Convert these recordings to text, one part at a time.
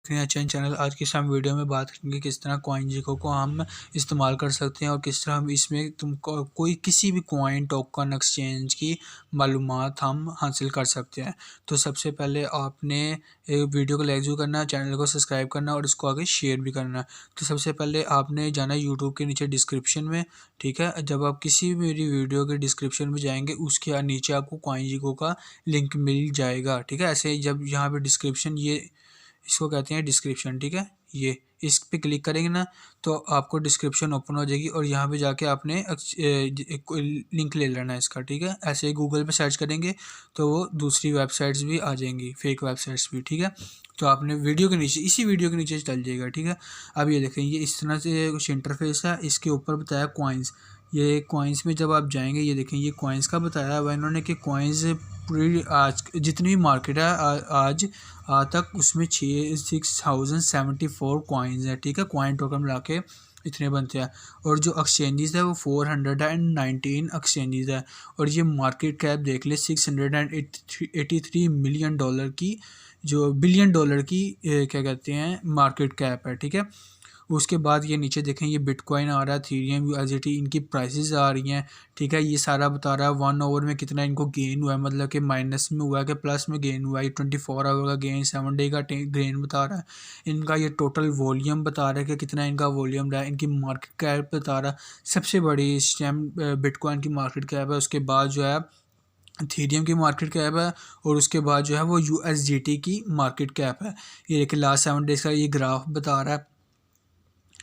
चैन channel. आज की इस हम वीडियो में बात करेंगे किस तरह CoinGecko को हम इस्तेमाल कर सकते हैं और किस तरह हम इसमें तुमको कोई किसी भी कॉइन टोकन एक्सचेंज की मालूमात हम हासिल कर सकते हैं। तो सबसे पहले आपने वीडियो को लाइक जरूर करना है, चैनल को सब्सक्राइब करना है और इसको आगे शेयर भी करना है। तो सबसे पहले आपने जाना है यूट्यूब के नीचे डिस्क्रिप्शन में, ठीक है। जब आप किसी भी मेरी वीडियो के डिस्क्रिप्शन में जाएंगे उसके नीचे आपको CoinGecko का लिंक मिल जाएगा, ठीक है। ऐसे जब यहाँ पे डिस्क्रिप्शन, ये इसको कहते हैं डिस्क्रिप्शन, ठीक है। ये इस पे क्लिक करेंगे ना तो आपको डिस्क्रिप्शन ओपन हो जाएगी और यहाँ पे जाके आपने लिंक ले लेना है इसका, ठीक है। ऐसे ही गूगल पे सर्च करेंगे तो वो दूसरी वेबसाइट्स भी आ जाएंगी, फेक वेबसाइट्स भी, ठीक है। तो आपने वीडियो के नीचे, इसी वीडियो के नीचे चल जाएगा, ठीक है। अब ये देखें, ये इस तरह से कुछ इंटरफेस है। इसके ऊपर बताया कॉइन्स, ये कॉइन्स में जब आप जाएंगे, ये देखें ये कॉइन्स का बताया हुआ इन्होंने कि कॉइन्स पूरी आज जितनी भी मार्केट है आज तक उसमें 6074 कॉइन्स हैं, ठीक है। कॉइन टोकन मिला के इतने बनते हैं और जो एक्सचेंजेस है वो 419 एक्सचेंजेस है और ये मार्केट कैप देख ले $683 मिलियन की, जो बिलियन डॉलर की क्या कहते हैं मार्केट कैप है, ठीक है। उसके बाद ये नीचे देखें, ये बिटकॉइन आ रहा है, इथेरियम, यूएसडीटी, इनकी प्राइसेस आ रही हैं, ठीक है। ये सारा बता रहा है 1 आवर में कितना इनको गेन हुआ है, मतलब कि माइनस में हुआ है कि प्लस में गेन हुआ है। 24 आवर का गेन, 7 डे का गेन बता रहा है। इनका ये टोटल वॉल्यूम बता रहा है कि कितना इनका वॉल्यूम रहा है। इनकी मार्केट कैप बता रहा है, सबसे बड़ी इस टाइम बिटकॉइन की मार्केट कैप है। उसके बाद जो है इथेरियम की मार्केट कैप है और उसके बाद जो है वो यूएसडीटी की मार्केट कैप है। ये देखिए लास्ट 7 डेज का ये ग्राफ बता रहा है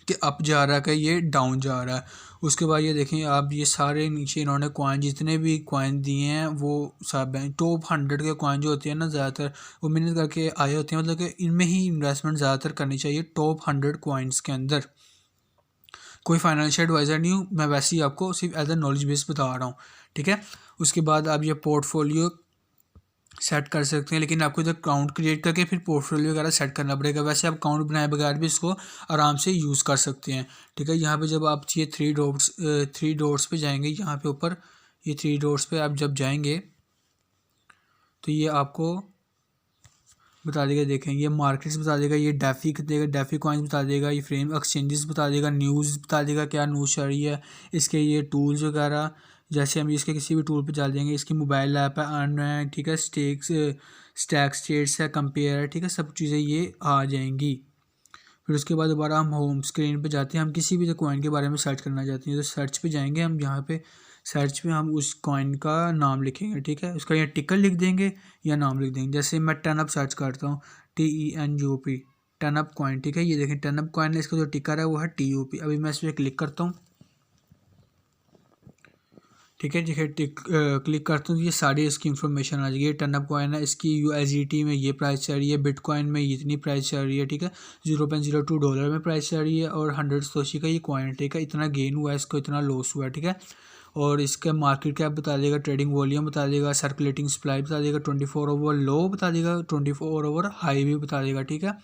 कि अप जा रहा है कि ये डाउन जा रहा है। उसके बाद ये देखें आप, ये सारे नीचे इन्होंने कॉइन, जितने भी कॉइन दिए हैं वो सब हैं। टॉप 100 के कॉइन जो होते हैं ना, ज़्यादातर वो मेहनत करके आए होते हैं, मतलब कि इनमें ही इन्वेस्टमेंट ज़्यादातर करनी चाहिए टॉप 100 कॉइन्स के अंदर। कोई फाइनेंशियल एडवाइज़र नहीं हूँ मैं, वैसे ही आपको सिर्फ एज अ नॉलेज बेस बता रहा हूँ, ठीक है। उसके बाद आप ये पोर्टफोलियो सेट कर सकते हैं, लेकिन आपको इधर अकाउंट क्रिएट करके फिर पोर्टफोलियो वगैरह सेट करना पड़ेगा। वैसे आप अकाउंट बनाए बगैर भी इसको आराम से यूज़ कर सकते हैं, ठीक है। यहाँ पे जब आप ये थ्री डॉट्स पे जाएंगे, यहाँ पे ऊपर ये 3 डॉट्स पे आप जब जाएंगे तो ये आपको बता देगा। देखें ये मार्केट्स बता देगा, ये डेफी देगा, डेफी कॉइन्स बता देगा, ये फ्रेम एक्सचेंजेस बता देगा, न्यूज़ बता देगा क्या न्यूज़ चल रही है। इसके ये टूल्स वगैरह, जैसे हम इसके किसी भी टूल पे चल देंगे, इसकी मोबाइल ऐप है, अर्न है, ठीक है। स्टैक स्टेट्स है, कंपेयर है, ठीक है। सब चीज़ें ये आ जाएंगी। फिर उसके बाद दोबारा हम होम स्क्रीन पे जाते हैं, हम किसी भी कॉइन के बारे में सर्च करना चाहते हैं तो सर्च पे जाएंगे हम। यहाँ पे सर्च पे हम उस कॉइन का नाम लिखेंगे, ठीक है। उसका या टिकर लिख देंगे या नाम लिख देंगे। जैसे मैं टर्नअप सर्च करता हूँ, TENUP, टर्नअप कॉइन, ठीक है। ये देखें टर्नअप कॉइन है, इसका जो टिकर है वो है TUP। अभी मैं इस पर क्लिक करता हूँ, ठीक है। देखिए क्लिक करते हैं तो ये सारी इसकी इन्फॉर्मेशन आ जाएगी। ये टर्नअप कॉइन है, इसकी USDT में ये प्राइस चल रही है, बिटकॉइन में इतनी प्राइस चल रही है, ठीक है। $0.02 में प्राइस चल रही है और 100 सतोशी का ये कॉइन, ठीक है। इतना गेन हुआ है, इसको इतना लॉस हुआ है, ठीक है। और इसका मार्केट कैप बता देगा, ट्रेडिंग वॉल्यूम बता देगा, सर्कुलेटिंग सप्लाई बता देगा, 24 आवर लो बता देगा, 24 आवर हाई भी बता देगा, ठीक है।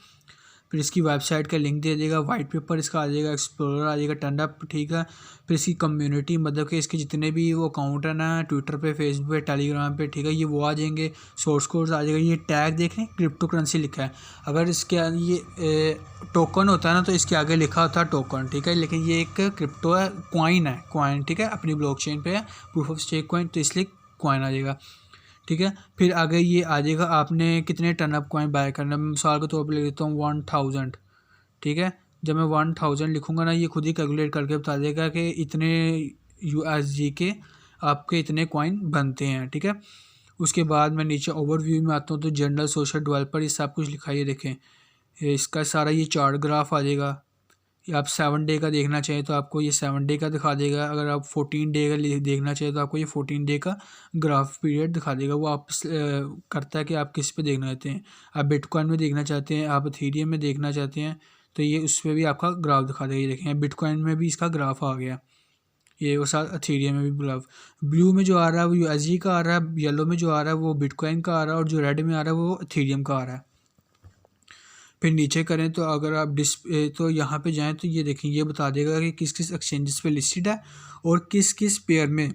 फिर इसकी वेबसाइट का लिंक दे देगा, वाइट पेपर इसका आ जाएगा, एक्सप्लोरर आ जाएगा, टर्नअप, ठीक है। फिर इसकी कम्युनिटी, मतलब कि इसके जितने भी वो अकाउंट है ना, ट्विटर पे, फेसबुक पे, टेलीग्राम पे, ठीक है, ये वो आ जाएंगे। सोर्स कोड आ जाएगा। ये टैग देखें, क्रिप्टो करेंसी लिखा है। अगर इसके ये टोकन होता है ना तो इसके आगे लिखा होता है टोकन, ठीक है। लेकिन ये एक क्रिप्टो है, कॉइन है, कॉइन, ठीक है। अपनी ब्लॉकचेन पे है, प्रूफ ऑफ स्टेक कॉइन, तो इसलिए कॉइन आ जाएगा, ठीक है। फिर आगे ये आ जाएगा आपने कितने टर्नअप कॉइन बाय करना है। मैं मिसाल के तौर पर लिख देता हूँ 1000, ठीक है। जब मैं 1000 लिखूँगा ना, ये खुद ही कैलकुलेट करके बता देगा कि इतने USD के आपके इतने कॉइन बनते हैं, ठीक है। उसके बाद मैं नीचे ओवरव्यू में आता हूँ तो जनरल, सोशल, डेवलपर, ये सब कुछ लिखा है। ये देखें इसका सारा ये चार्ट ग्राफ आ जाएगा। आप 7 डे का देखना चाहें तो आपको ये 7 डे का दिखा देगा। अगर आप 14 डे का देखना चाहें तो आपको ये 14 डे का ग्राफ पीरियड दिखा देगा। वो आप करता है कि आप किस पे देखना चाहते हैं। आप बिटकॉइन में देखना चाहते हैं, आप इथेरियम में देखना चाहते हैं तो ये उस पर भी आपका ग्राफ दिखा देगा। ये देखें बिटकॉइन में भी इसका ग्राफ आ गया, ये वो साथ इथेरियम में भी ग्राफ। ब्लू में जो आ रहा है वो USD का आ रहा है, येलो में जो आ रहा है वो बिटकॉइन का आ रहा है और जो रेड में आ रहा है वो इथेरियम का आ रहा है। फिर नीचे करें तो अगर आप तो यहाँ पे जाएं तो ये देखें, ये बता देगा कि किस किस एक्सचेंजेस पे लिस्टेड है और किस किस पेयर में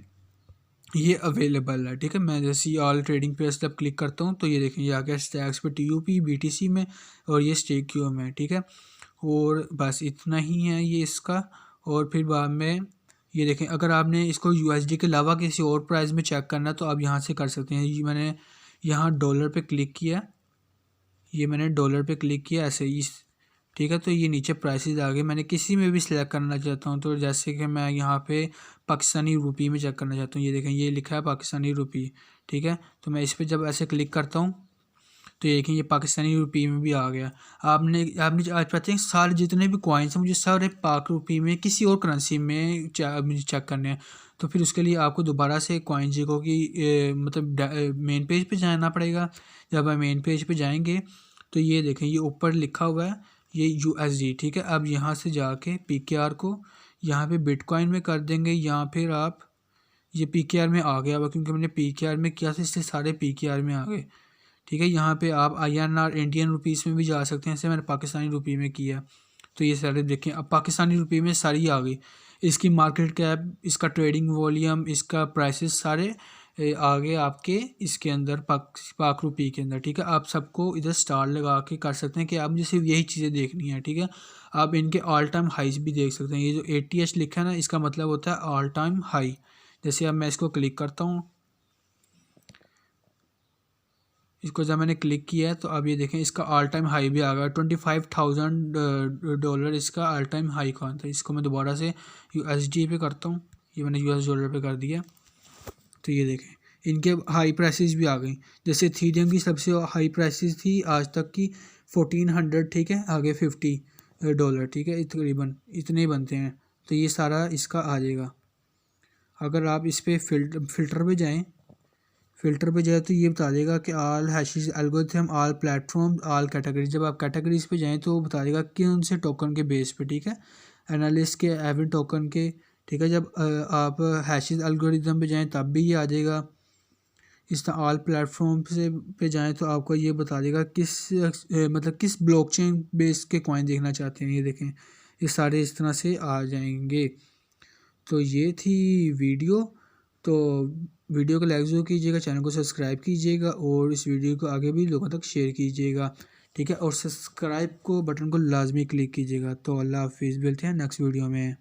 ये अवेलेबल है, ठीक है। मैं जैसे ही ऑल ट्रेडिंग पे जब क्लिक करता हूँ तो ये देखें ये आ गया स्टैक्स पे TUP BTC में और ये StakeQ में, ठीक है। और बस इतना ही है ये इसका। और फिर बाद में ये देखें अगर आपने इसको USD के अलावा किसी और प्राइस में चेक करना है तो आप यहाँ से कर सकते हैं। ये मैंने यहाँ डॉलर पे क्लिक किया, ये मैंने डॉलर पे क्लिक किया ऐसे ही, ठीक है। तो ये नीचे प्राइसेस आ गए। मैंने किसी में भी सिलेक्ट करना चाहता हूँ तो जैसे कि मैं यहाँ पे पाकिस्तानी रुपये में चेक करना चाहता हूँ, ये देखें ये लिखा है पाकिस्तानी रुपये, ठीक है। तो मैं इस पर जब ऐसे क्लिक करता हूँ तो ये देखें ये पाकिस्तानी रुपये में भी आ गया। आपने आपने आज पता है सारे जितने भी कॉइन्स हैं मुझे सारे पाक रुपये में किसी और करेंसी में मुझे चेक करने हैं। तो फिर उसके लिए आपको दोबारा से कॉइन्स को कि मतलब मेन पेज पे जाना पड़ेगा। जब आप मेन पेज पे जाएंगे तो ये देखें ये ऊपर लिखा हुआ है ये USD, ठीक है। अब यहाँ से जाके PKR को यहाँ पे बिटकॉइन में कर देंगे, यहाँ फिर आप ये PKR में आ गया हुआ क्योंकि मैंने PKR में किया था इसलिए सारे PKR में आ गए, ठीक है। यहाँ पे आप INR इंडियन रुपीस में भी जा सकते हैं, जैसे मैंने पाकिस्तानी रुपये में किया। तो ये सारे देखें अब पाकिस्तानी रुपये में सारी आ गई। इसकी मार्केट कैप, इसका ट्रेडिंग वॉल्यूम, इसका प्राइसेस सारे आ गए आपके इसके अंदर पाक रुपये के अंदर, ठीक है। आप सबको इधर स्टार लगा के कर सकते हैं कि आप मुझे सिर्फ यही चीज़ें देखनी है, ठीक है। आप इनके ऑल टाइम हाइज भी देख सकते हैं। ये जो ATH लिखा है ना इसका मतलब होता है ऑल टाइम हाई। जैसे अब मैं इसको क्लिक करता हूँ, इसको जब मैंने क्लिक किया है तो अब ये देखें इसका ऑल टाइम हाई भी आ गया। $25,000 इसका ऑल टाइम हाई कौन था। इसको मैं दोबारा से USD पे करता हूँ, ये मैंने US डॉलर पे कर दिया। तो ये देखें इनके हाई प्राइसेस भी आ गई। जैसे इथेरियम की सबसे हाई प्राइसेस थी आज तक की 1400, ठीक है। आगे $50, ठीक है। तकरीबन इतने ही बनते हैं। तो ये सारा इसका आ जाएगा। अगर आप इस पर फ़िल्टर पे जाए तो ये बता देगा कि all hashes algorithm, all platform, all categories. जब आप कैटेगरीज पे जाएँ तो वो बता देगा कौन से टोकन के बेस पे, ठीक है। एनालिस्ट के, एवन टोकन के, ठीक है। जब आप हैशेस एल्गोरिथम पे जाएँ तब भी ये आ जाएगा। इस तरह ऑल प्लेटफॉर्म से पे जाएँ तो आपको ये बता देगा मतलब किस ब्लॉकचेन बेस के कॉइन देखना चाहते हैं। ये देखें ये सारे इस तरह से आ जाएंगे। तो ये थी वीडियो। तो वीडियो को लाइक ज़रूर कीजिएगा, चैनल को सब्सक्राइब कीजिएगा और इस वीडियो को आगे भी लोगों तक शेयर कीजिएगा, ठीक है। और सब्सक्राइब को बटन को लाजमी क्लिक कीजिएगा। तो अल्लाह हाफिज़, मिलते हैं नेक्स्ट वीडियो में।